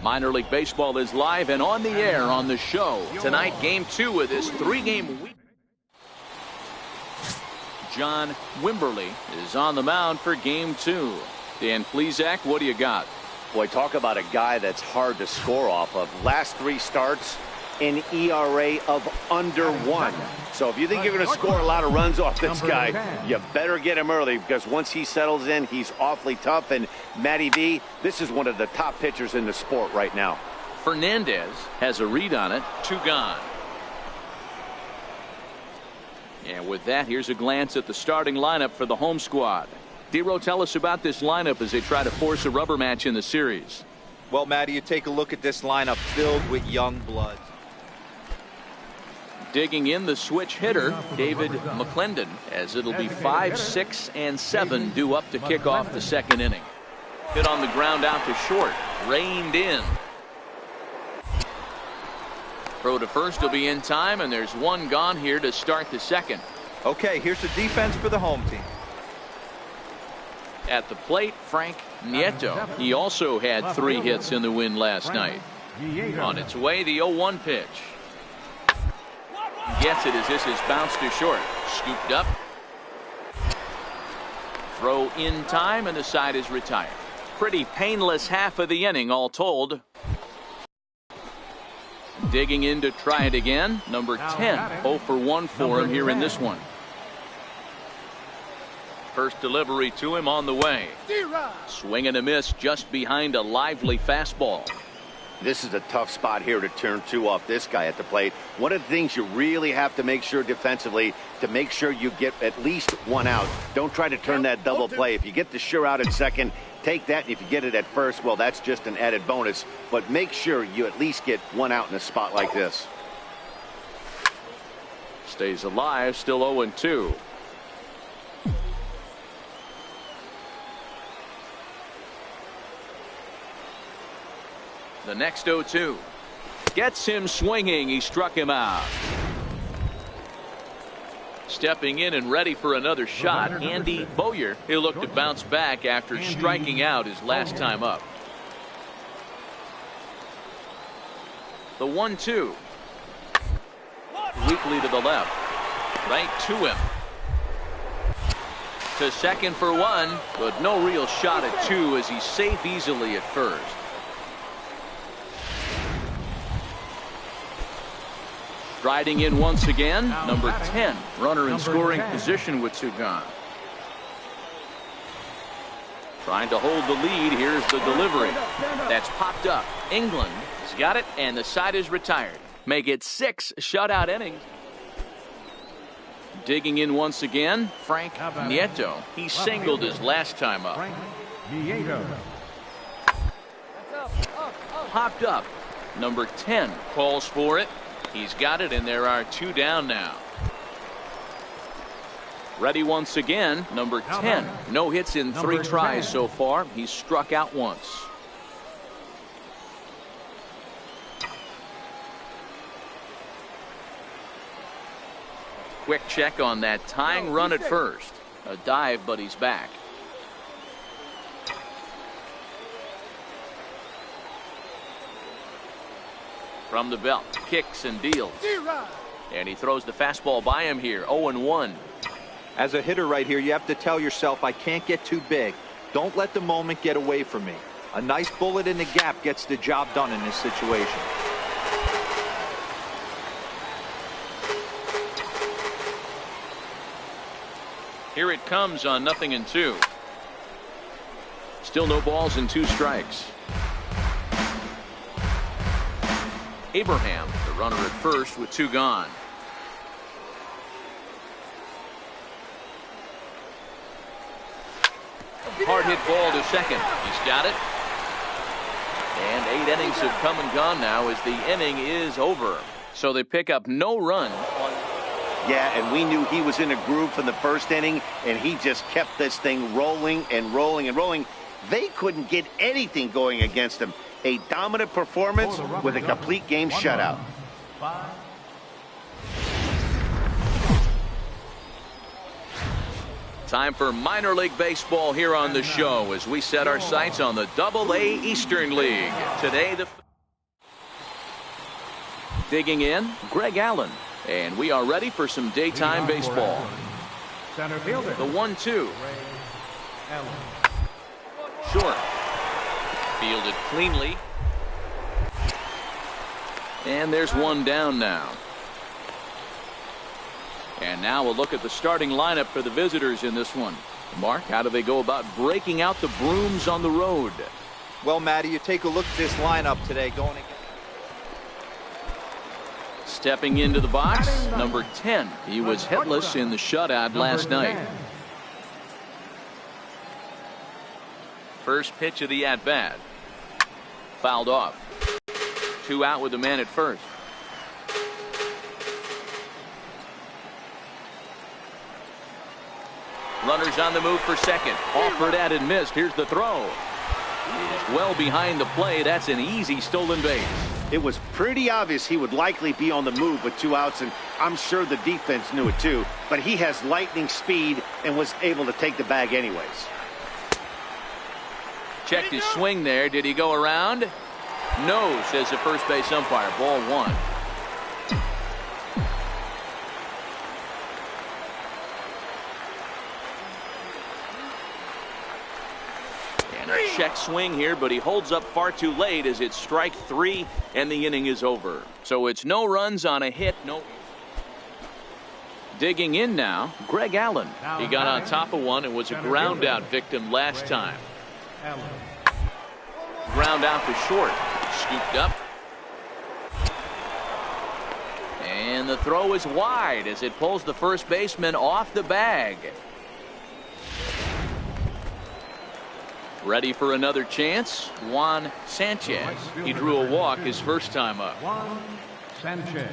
Minor League Baseball is live and on the air on the show. Tonight, Game 2 of this 3-game week. John Wimberly is on the mound for Game 2. Dan Plesac, what do you got? Boy, talk about a guy that's hard to score off of. Last 3 starts, an ERA of under 1. So if you think you're going to score a lot of runs off this guy, you better get him early, because once he settles in, he's awfully tough. And Matty V, this is one of the top pitchers in the sport right now. Fernandez has a read on it. 2 gone. And with that, here's a glance at the starting lineup for the home squad. Dero, tell us about this lineup as they try to force a rubber match in the series. Well, Matty, you take a look at this lineup filled with young blood. Digging in, the switch hitter, David McClendon, as it'll be 5, 6, and 7 due up to kick off the second inning. Hit on the ground out to short, reined in. Throw to first will be in time, and there's 1 gone here to start the second. Okay, here's the defense for the home team. At the plate, Frank Nieto. He also had 3 hits in the win last night. On its way, the 0-1 pitch. Gets it as this is bounced to short. Scooped up. Throw in time, and the side is retired. Pretty painless half of the inning, all told. Digging in to try it again. Number 10. 0 for 1 for him here in this one. First delivery to him on the way. Swing and a miss just behind a lively fastball. This is a tough spot here to turn 2 off this guy at the plate. One of the things you really have to make sure defensively, to make sure you get at least 1 out. Don't try to turn that double play. If you get the sure out at second, take that. And if you get it at first, well, that's just an added bonus. But make sure you at least get 1 out in a spot like this. Stays alive, still 0-2. The next 0-2 gets him swinging. He struck him out. Stepping in and ready for another shot, Andy Boyer. He'll look to bounce back after striking out his last time up. The 1-2. Weakly to the left. Right to him. To second for 1, but no real shot at 2 as he's safe easily at first. Striding in once again, number 10. Runner in scoring position with 2 gone. Trying to hold the lead. Here's the delivery. That's popped up. England has got it, and the side is retired. Make it 6 shutout innings. Digging in once again, Frank Nieto. He singled his last time up. Popped up. Number 10 calls for it. He's got it, and there are 2 down now. Ready once again, number 10. No hits in 3 tries so far. He's struck out once. Quick check on that tying run at first. A dive, but he's back. From the belt, kicks and deals. And he throws the fastball by him here. 0-1. As a hitter right here, you have to tell yourself, I can't get too big. Don't let the moment get away from me. A nice bullet in the gap gets the job done in this situation. Here it comes on 0-2. Still no balls and 2 strikes. Abraham, the runner at first with 2 gone. Hard hit ball to second. He's got it. And 8 innings have come and gone now as the inning is over. So they pick up no run. Yeah, and we knew he was in a groove from the first inning, and he just kept this thing rolling and rolling and rolling. They couldn't get anything going against him. A dominant performance with a complete game shutout. Time for minor league baseball here on the show as we set our sights on the Double-A Eastern League. Today, digging in, Greg Allen. And we are ready for some daytime baseball. Center fielder. The 1-2. Short. Fielded cleanly. And there's one down now. And now we'll look at the starting lineup for the visitors in this one. Mark, how do they go about breaking out the brooms on the road? Well, Matty, you take a look at this lineup today going against. Stepping into the box, number 10. He was hitless in the shutout last night. First pitch of the at-bat. Fouled off. 2 out with the man at first. Runners on the move for second. Offered at and missed. Here's the throw. He is well behind the play. That's an easy stolen base. It was pretty obvious he would likely be on the move with 2 outs, and I'm sure the defense knew it too. But he has lightning speed and was able to take the bag anyways. Checked his swing there. Did he go around? No, says the first base umpire. Ball 1. And a check swing here, but he holds up far too late as it's strike 3 and the inning is over. So it's no runs on a hit. No. Digging in now, Greg Allen. He got on top of one and was a ground out victim last time. Ground out to short. Scooped up. And the throw is wide as it pulls the first baseman off the bag. Ready for another chance, Juan Sanchez. He drew a walk his first time up. Juan Sanchez.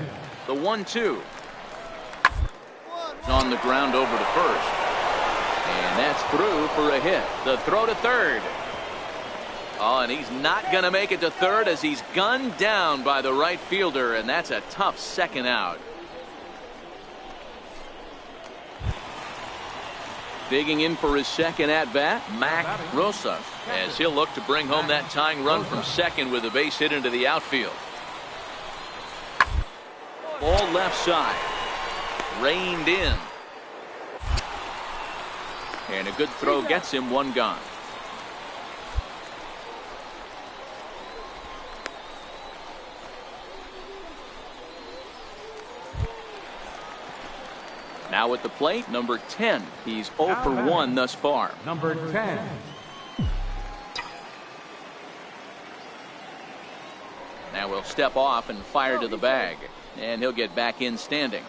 The 1-2. On the ground over to first. And that's through for a hit. The throw to third. Oh, and he's not going to make it to third as he's gunned down by the right fielder, and that's a tough second out. Digging in for his second at-bat, Mac Rosas, as he'll look to bring home that tying run from second with a base hit into the outfield. Ball left side. Reined in. And a good throw gets him one gone. Now at the plate, number 10. He's 0 for 1 thus far. Number 10. Now we'll step off and fire to the bag. And he'll get back in standing.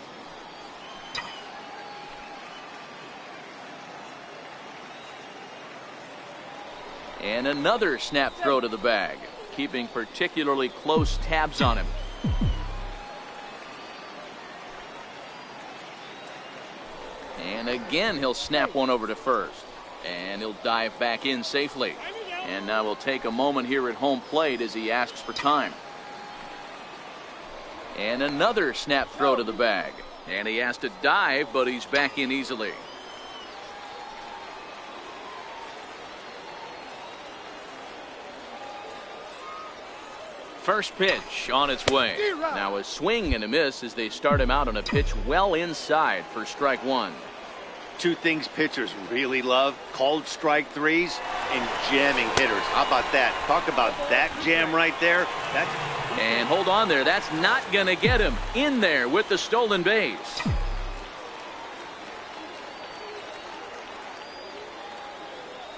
And another snap throw to the bag, keeping particularly close tabs on him. And again, he'll snap one over to first. And he'll dive back in safely. And now we'll take a moment here at home plate as he asks for time. And another snap throw to the bag. And he has to dive, but he's back in easily. First pitch on its way. Now a swing and a miss as they start him out on a pitch well inside for strike 1. 2 things pitchers really love: called strike 3s and jamming hitters. How about that? Talk about that jam right there. And hold on there. That's not going to get him in there with the stolen base.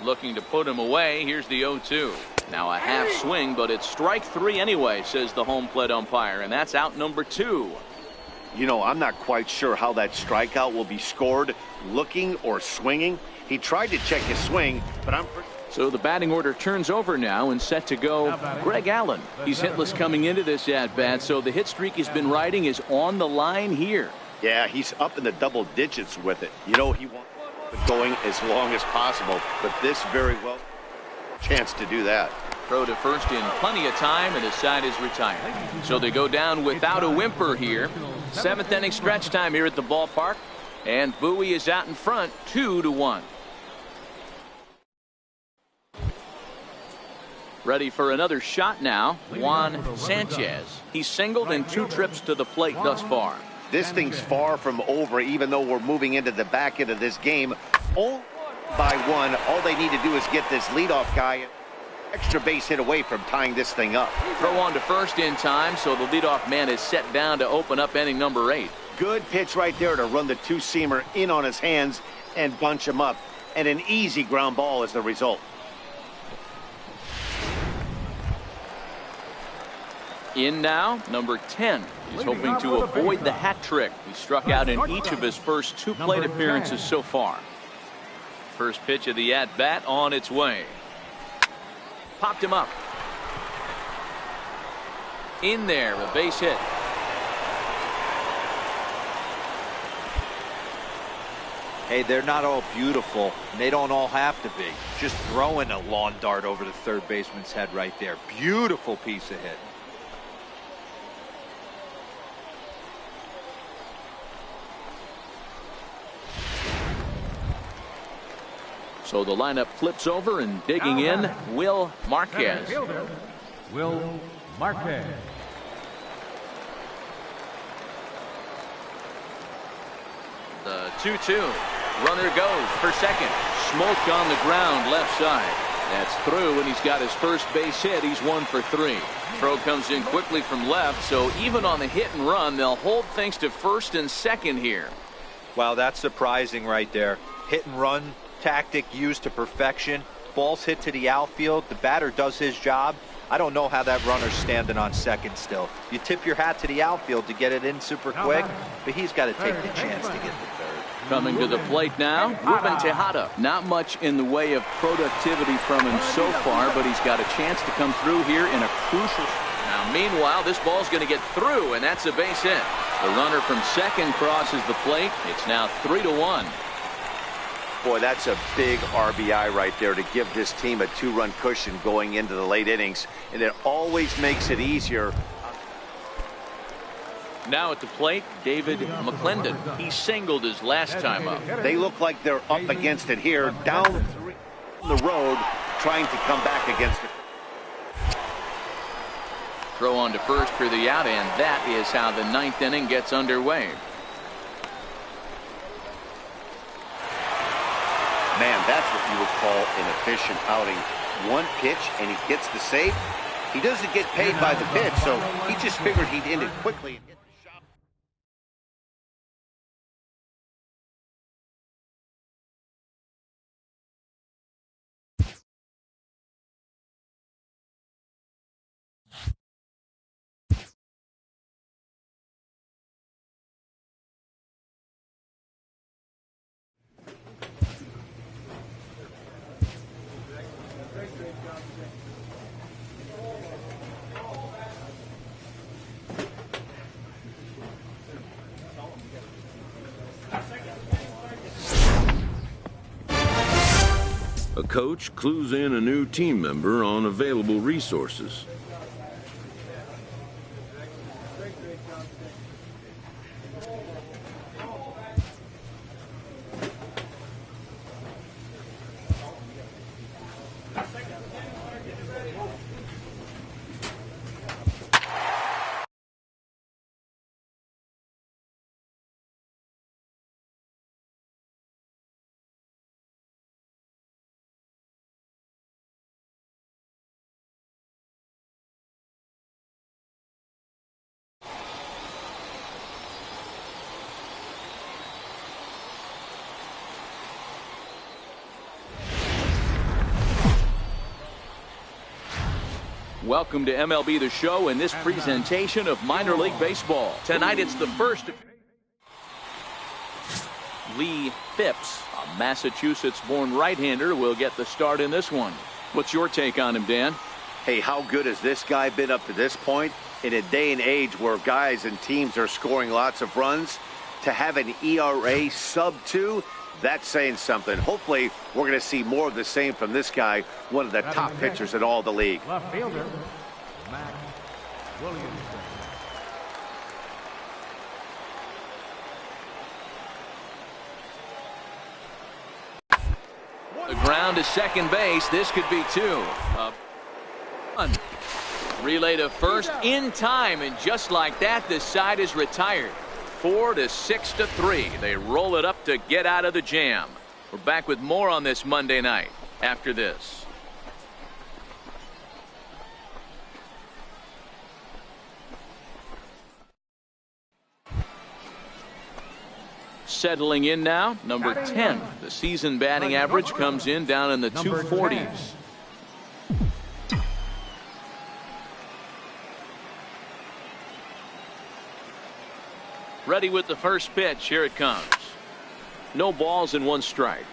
Looking to put him away. Here's the 0-2. Now a half swing, but it's strike 3 anyway, says the home plate umpire, and that's out number 2. You know, I'm not quite sure how that strikeout will be scored, looking or swinging. He tried to check his swing, but So the batting order turns over now and set to go Greg Allen. He's hitless coming into this at-bat, so the hit streak he's been riding is on the line here. Yeah, he's up in the double digits with it. You know, he wants it going as long as possible, but this very well chance to do that. Throw to first in plenty of time, and his side is retired. So they go down without a whimper here. 7th inning stretch time here at the ballpark. And Bowie is out in front, 2-1. Ready for another shot now, Juan Sanchez. He's singled in 2 trips to the plate thus far. This thing's far from over, even though we're moving into the back end of this game. All by 1, all they need to do is get this leadoff guy extra base hit away from tying this thing up. Throw on to first in time, so the leadoff man is set down to open up inning number 8. Good pitch right there to run the 2-seamer in on his hands and bunch him up. And an easy ground ball is the result. In now, number 10. He's hoping to avoid the hat trick. He struck out in each of his first 2 plate appearances so far. First pitch of the at-bat on its way. Popped him up. In there, a base hit. Hey, they're not all beautiful, and they don't all have to be. Just throwing a lawn dart over the third baseman's head right there. Beautiful piece of hit. So the lineup flips over, and digging in, Will Marquez. Will Marquez. The 2-2. Runner goes for second. Smoke on the ground left side. That's through, and he's got his first base hit. He's 1 for 3. Throw comes in quickly from left, so even on the hit and run, they'll hold things to first and second here. Wow, that's surprising right there. Hit and run tactic used to perfection. Ball's hit to the outfield. The batter does his job. I don't know how that runner's standing on second still. You tip your hat to the outfield to get it in super quick, but he's got to take the chance to get the third. Coming to the plate now, Ruben Tejada. Not much in the way of productivity from him so far, but he's got a chance to come through here in a crucial. Now, meanwhile, this ball's going to get through, and that's a base hit. The runner from second crosses the plate. It's now 3-1. Boy, that's a big RBI right there to give this team a 2-run cushion going into the late innings, and it always makes it easier. Now at the plate, David McClendon. He singled his last time up. They look like they're up against it here, down the road, trying to come back against it. Throw on to first for the out, and that is how the 9th inning gets underway. Man, that's what you would call an efficient outing. 1 pitch, and he gets the save. He doesn't get paid by the pitch, so he just figured he'd end it quickly. A coach clues in a new team member on available resources. Welcome to MLB The Show and this presentation of minor league baseball. Tonight it's the first. Lee Phipps, a Massachusetts-born right-hander, will get the start in this one. What's your take on him, Dan? Hey, how good has this guy been up to this point? In a day and age where guys and teams are scoring lots of runs, to have an ERA sub-2, that's saying something. Hopefully, we're going to see more of the same from this guy, one of the top pitchers in all the league. Left fielder, Matt Williams. ground to second base. This could be two. Relay to first in time, and just like that, this side is retired. 4 to 6 to 3. They roll it up to get out of the jam. We're back with more on this Monday night after this. Settling in now, number 10. The season batting average comes in down in the 240s. Ready with the first pitch. Here it comes. No balls and one strike.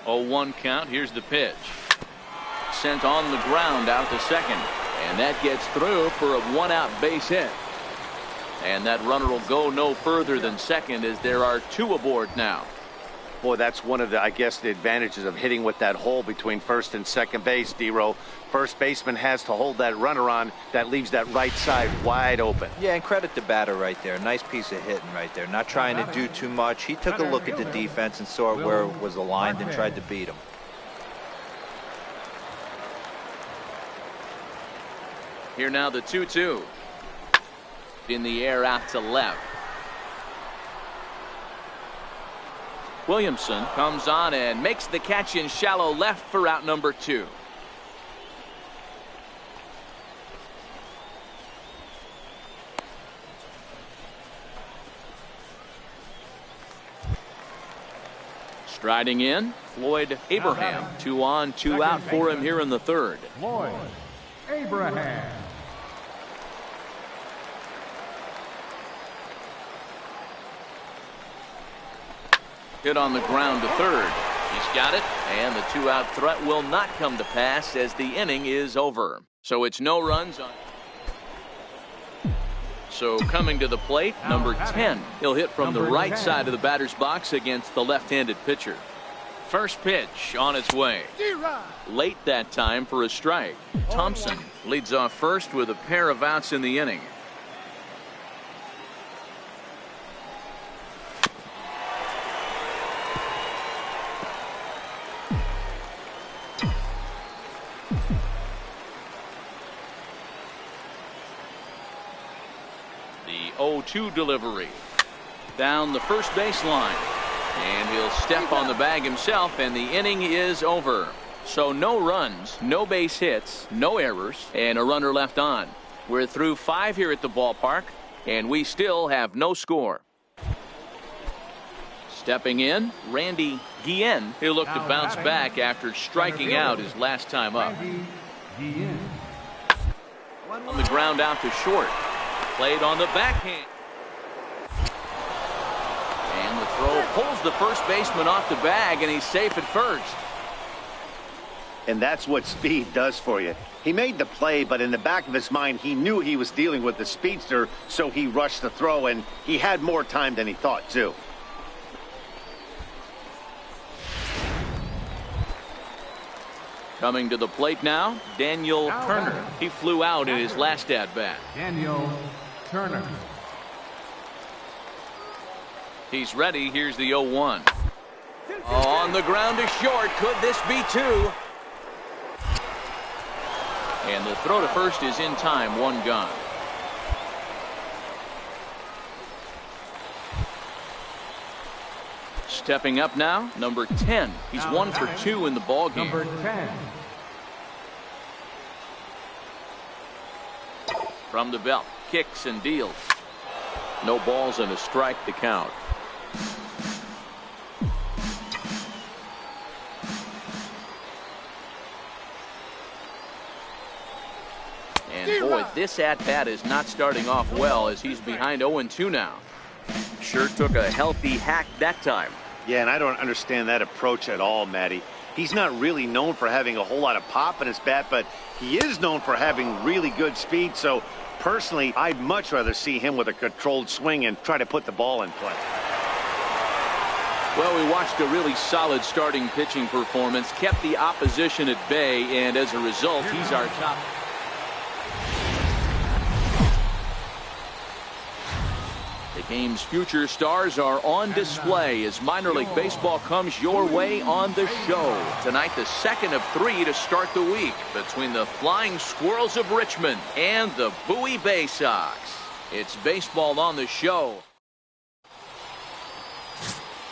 0-1 count. Here's the pitch. Sent on the ground out to second. And that gets through for a one-out base hit. And that runner will go no further than second as there are two aboard now. Boy, that's one of the, I guess, the advantages of hitting with that hole between first and second base, D-Row. First baseman has to hold that runner on. That leaves that right side wide open. Yeah, and credit the batter right there. Nice piece of hitting right there. Not trying to do too much. He took a look at the defense and saw where it was aligned and tried to beat him. Here now the 2-2. In the air out to left. Williamson comes on and makes the catch in shallow left for out number 2. Striding in, Floyd Abraham. 2 on, 2 out for him here in the third. Floyd Abraham. Hit on the ground to third. He's got it, and the 2-out threat will not come to pass as the inning is over. So it's no runs on. So coming to the plate, number 10. He'll hit from the right side of the batter's box against the left-handed pitcher. First pitch on its way. Late that time for a strike. Thompson leads off first with a pair of outs in the inning. The 0-2 delivery. Down the first baseline. And he'll step on the bag himself, and the inning is over. So no runs, no base hits, no errors, and a runner left on. We're through 5 here at the ballpark, and we still have no score. Stepping in, Randy Guillen. He'll look to bounce back after striking out his last time up. On the ground out to short. Played on the backhand. And the throw pulls the first baseman off the bag, and he's safe at first. And that's what speed does for you. He made the play, but in the back of his mind, he knew he was dealing with the speedster, so he rushed the throw, and he had more time than he thought, too. Coming to the plate now, Daniel Turner. He flew out in his last at-bat. Daniel Turner. He's ready. Here's the 0-1. On the ground to short. Could this be two? And the throw to first is in time. 1 gone. Stepping up now, number 10. He's 1 for 2 in the ball game. Number 10. From the belt, kicks and deals. No balls and a strike to count. And boy, this at-bat is not starting off well as he's behind 0-2 now. Sure took a healthy hack that time. Yeah, and I don't understand that approach at all, Matty. He's not really known for having a whole lot of pop in his bat, but he is known for having really good speed. So, personally, I'd much rather see him with a controlled swing and try to put the ball in play. Well, we watched a really solid starting pitching performance, kept the opposition at bay, and as a result, he's our top. game's future stars are on display as minor league baseball comes your way on the show. Tonight, the second of 3 to start the week between the Flying Squirrels of Richmond and the Bowie Bay Sox. It's baseball on the show.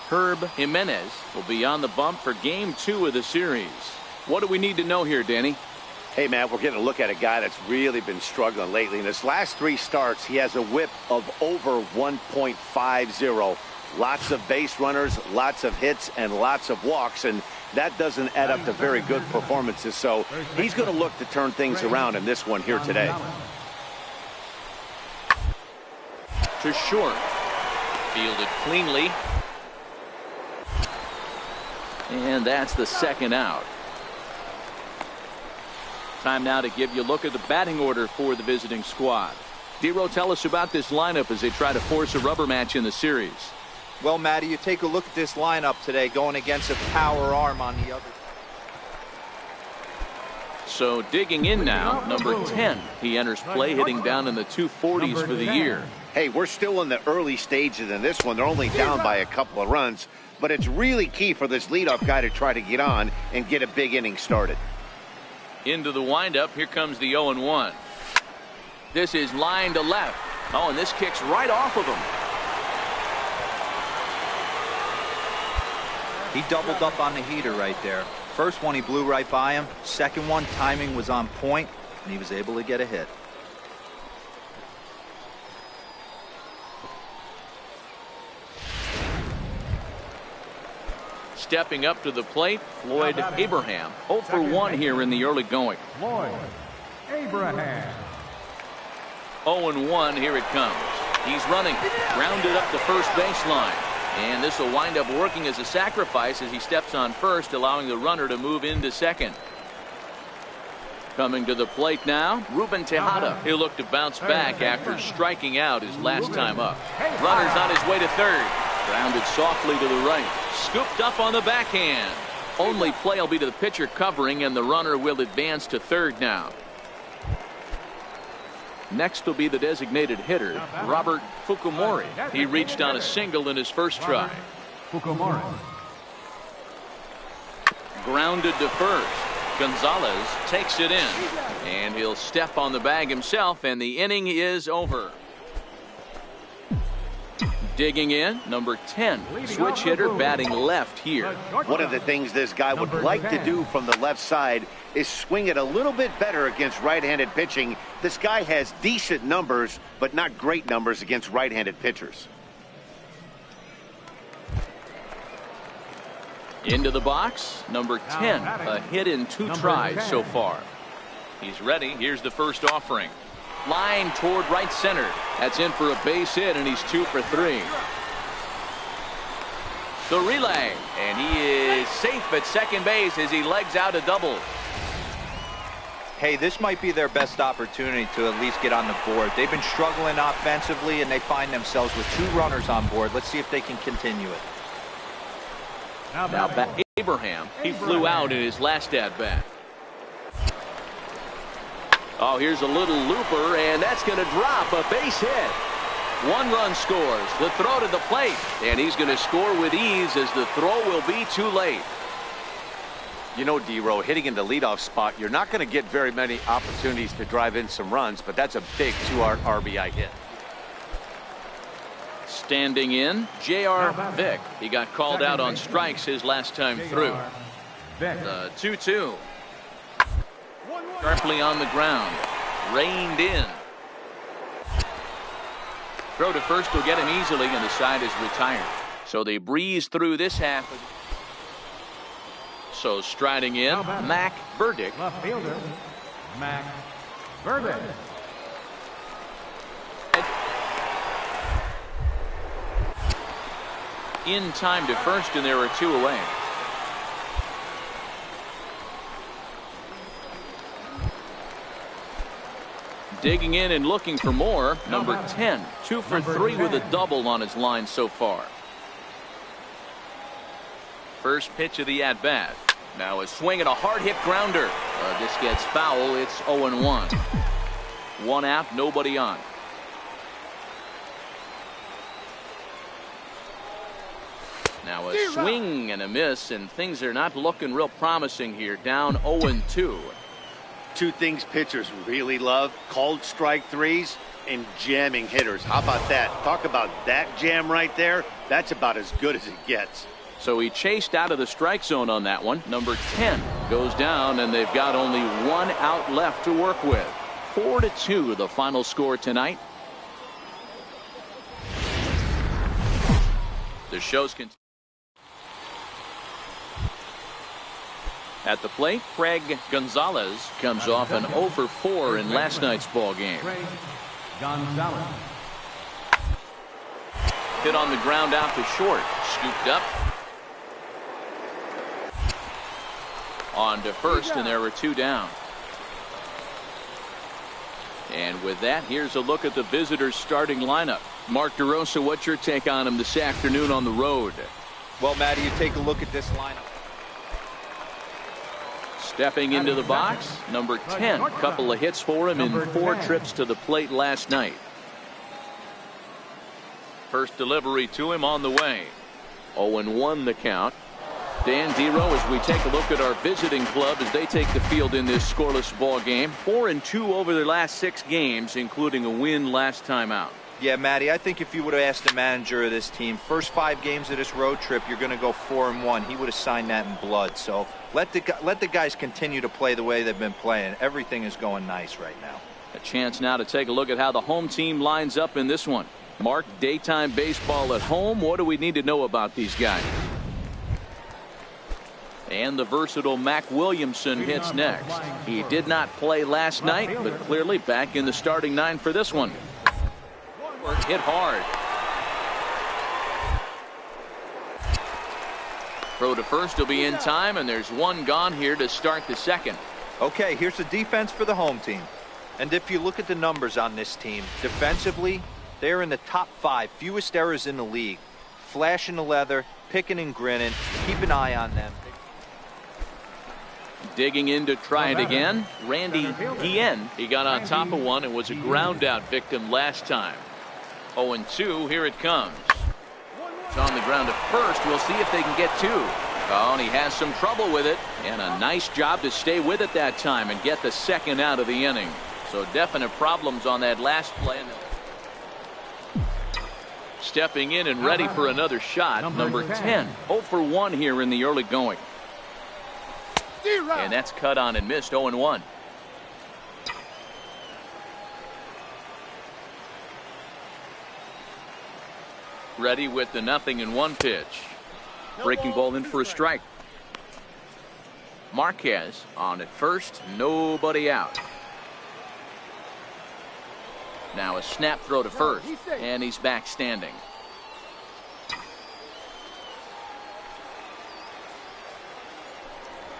Herb Jimenez will be on the bump for game 2 of the series. What do we need to know here, Danny? Hey, man, we're getting a look at a guy that's really been struggling lately. In his last 3 starts, he has a whip of over 1.50. Lots of base runners, lots of hits, and lots of walks, and that doesn't add up to very good performances. So he's going to look to turn things around in this one here today. To short. Fielded cleanly. And that's the second out. Time now to give you a look at the batting order for the visiting squad. Dero, tell us about this lineup as they try to force a rubber match in the series. Well, Matty, you take a look at this lineup today going against a power arm on the other. So digging in now, number 10. He enters play hitting down in the 240s for the year. Hey, we're still in the early stages in this one. They're only down by a couple of runs, but it's really key for this leadoff guy to try to get on and get a big inning started. Into the windup, here comes the 0-1. This is line to left. Oh, and this kicks right off of him. He doubled up on the heater right there. First one he blew right by him. Second one, timing was on point, and he was able to get a hit. Stepping up to the plate, Floyd Abraham. 0 for 1 here in the early going. Floyd Abraham. 0-1, here it comes. He's running, grounded up the first baseline. And this will wind up working as a sacrifice as he steps on first, allowing the runner to move into second. Coming to the plate now, Ruben Tejada. He'll look to bounce back after striking out his last time up. Runner's on his way to third. Grounded softly to the right. Scooped up on the backhand. Only play will be to the pitcher covering, and the runner will advance to third now. Next will be the designated hitter, Robert Fukumori. He reached on a single in his first try. Fukumori. Grounded to first. Gonzalez takes it in. And he'll step on the bag himself, and the inning is over. Digging in, number 10, switch hitter batting left here. One of the things this guy would like to do from the left side is swing it a little bit better against right-handed pitching. This guy has decent numbers, but not great numbers against right-handed pitchers. Into the box, number 10, a hit in 2 tries so far. He's ready. Here's the first offering. Line toward right center. That's in for a base hit, and he's 2 for 3. The relay, and he is safe at second base as he legs out a double. Hey, this might be their best opportunity to at least get on the board. They've been struggling offensively, and they find themselves with 2 runners on board. Let's see if they can continue it. Now back Abraham. He flew out in his last at-bat. Oh, here's a little looper, and that's going to drop a base hit. 1 run scores. The throw to the plate, and he's going to score with ease as the throw will be too late. You know, Dero, hitting in the leadoff spot, you're not going to get very many opportunities to drive in some runs, but that's a big 2 RBI hit. Standing in, J.R. Vick. He got called out on strikes his last time through. The 2-2. Sharply on the ground. Reined in. Throw to first will get him easily, and the side is retired. So they breeze through this half. So striding in, Mac Burdick. Left fielder, Mac Burdick. In time to first, and there are 2 away. Digging in and looking for more, number 10, 2 for 3 with a double on his line so far. First pitch of the at-bat. Now a swing and a hard hit grounder. This gets foul. It's 0-1. 1 out, nobody on. Now a swing and a miss, and things are not looking real promising here. Down 0-2. Two things pitchers really love: cold strike threes and jamming hitters. How about that? Talk about that jam right there. That's about as good as it gets. So he chased out of the strike zone on that one. Number 10 goes down, and they've got only one out left to work with. 4-2 the final score tonight. The show's continue. At the plate, Craig Gonzalez comes off an 0 for 4 in last night's ball game. Craig Gonzalez. Hit on the ground out to short. Scooped up. On to first, and there were two down. And with that, here's a look at the visitors' starting lineup. Mark DeRosa, what's your take on him this afternoon on the road? Well, Matty, you take a look at this lineup. Stepping into the box, number 10. Couple of hits for him in 4 trips to the plate last night. First delivery to him on the way. 0-1 the count. Dan Dero, as we take a look at our visiting club as they take the field in this scoreless ball game. 4-2 over their last 6 games, including a win last time out. Yeah, Matty, I think if you would have asked the manager of this team, first 5 games of this road trip, you're going to go 4-1. He would have signed that in blood. So let the guys continue to play the way they've been playing. Everything is going nice right now. A chance now to take a look at how the home team lines up in this one. Mark, daytime baseball at home. What do we need to know about these guys? And the versatile Mac Williamson hits next. He did not play last night, but clearly back in the starting 9 for this one. Hit hard. Throw to first will be in time, and there's one gone here to start the second. Okay, here's the defense for the home team. And if you look at the numbers on this team, defensively, they're in the top 5, fewest errors in the league. Flashing the leather, picking and grinning. Keep an eye on them. Digging in to try it again, Randy Guillen. He got on top of one and was a ground out victim last time. 0-2, here it comes. It's on the ground at first. We'll see if they can get 2. Oh, and he has some trouble with it, and a nice job to stay with it that time and get the second out of the inning. So definite problems on that last play. Stepping in and ready for another shot, number 10. 0 for 1 here in the early going. And that's cut on and missed. 0-1. Ready with the 0-1 pitch. Breaking ball in for a strike. Marquez on at first. Nobody out. Now a snap throw to first. And he's back standing.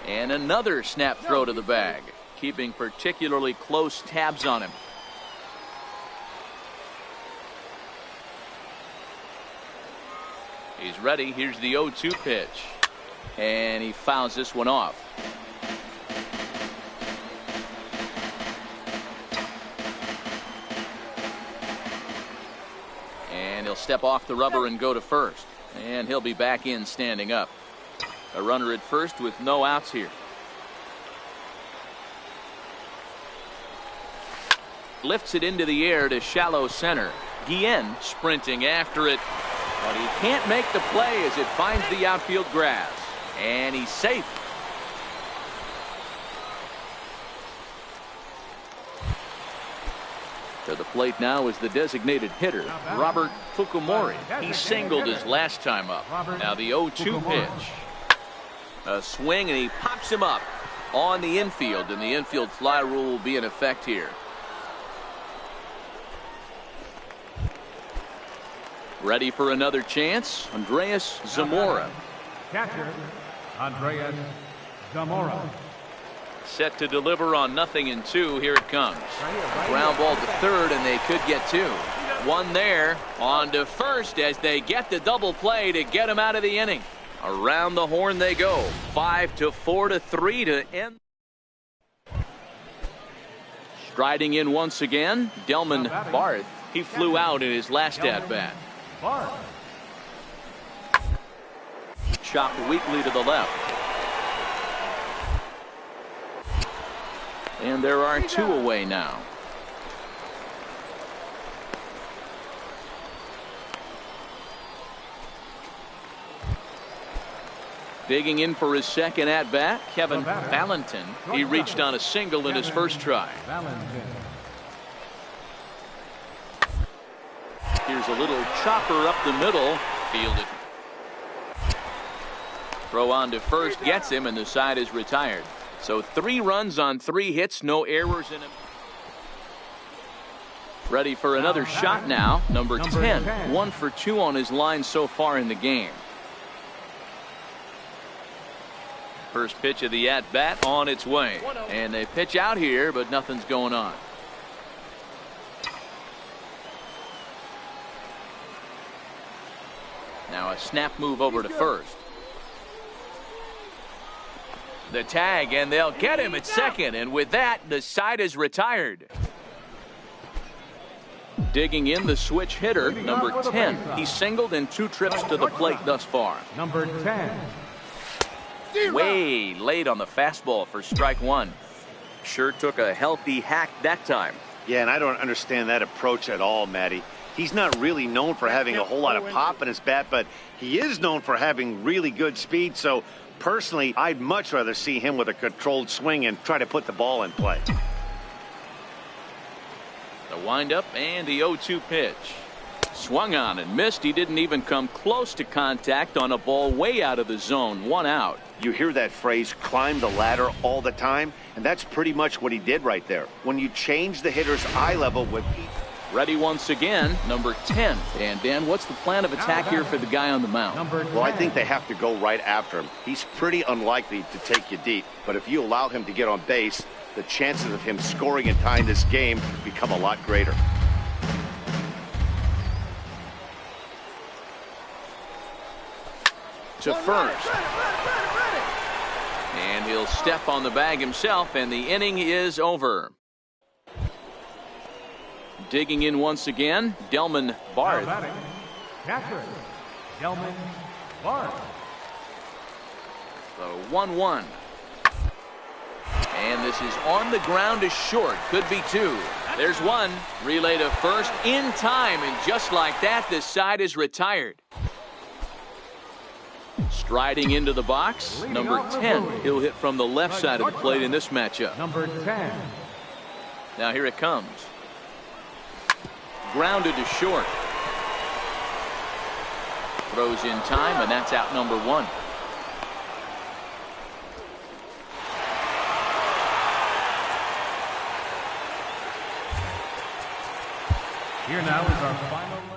And another snap throw to the bag. Keeping particularly close tabs on him. He's ready. Here's the 0-2 pitch. And he fouls this one off. And he'll step off the rubber and go to first. And he'll be back in standing up. A runner at first with no outs here. Lifts it into the air to shallow center. Guillen sprinting after it. But he can't make the play as it finds the outfield grass. And he's safe. To the plate now is the designated hitter, Robert Fukumori. He singled his last time up. Now the 0-2 pitch. A swing, and he pops him up on the infield, and the infield fly rule will be in effect here. Ready for another chance, Andrés Zamora. Catcher, Andrés Zamora. Set to deliver on 0-2. Here it comes. Ground ball to third, and they could get 2. One there. On to first as they get the double play to get him out of the inning. Around the horn they go. 5-4-3 to end. Striding in once again, Delman Barth. He flew out in his last at bat. chopped weakly to the left. And there are 2 away now. Digging in for his second at-bat, Kevin Valentin. He reached on a single in his first try. Here's a little chopper up the middle. Fielded. Throw on to first gets him, and the side is retired. So 3 runs on 3 hits, no errors in him. Ready for another shot now. Number 10, 1 for 2 on his line so far in the game. First pitch of the at-bat on its way. And they pitch out here, but nothing's going on. Now a snap move over to first. The tag, and they'll get him at second. And with that, the side is retired. Digging in, the switch hitter, number 10. He singled in 2 trips to the plate thus far. Number 10. Way late on the fastball for strike 1. Sure took a healthy hack that time. Yeah, and I don't understand that approach at all, Matty. He's not really known for having a whole lot of pop in his bat, but he is known for having really good speed. So personally, I'd much rather see him with a controlled swing and try to put the ball in play. The windup and the 0-2 pitch. Swung on and missed. He didn't even come close to contact on a ball way out of the zone. 1 out. You hear that phrase, climb the ladder, all the time, and that's pretty much what he did right there. When you change the hitter's eye level with each... Ready once again, number 10. And Dan, what's the plan of attack here for the guy on the mound? Well, I think they have to go right after him. He's pretty unlikely to take you deep, but if you allow him to get on base, the chances of him scoring and tying this game become a lot greater. To first. And he'll step on the bag himself, and the inning is over. Digging in once again, Delman Barth. Catcher, Delman Barth. The 1-1. And this is on the ground to short. Could be 2. There's 1. Relay to first in time, and just like that, this side is retired. Striding into the box, number 10. He'll hit from the left side of the plate in this matchup. Number 10. Now here it comes. Grounded to short. Throws in time, and that's out number 1. Here now is our final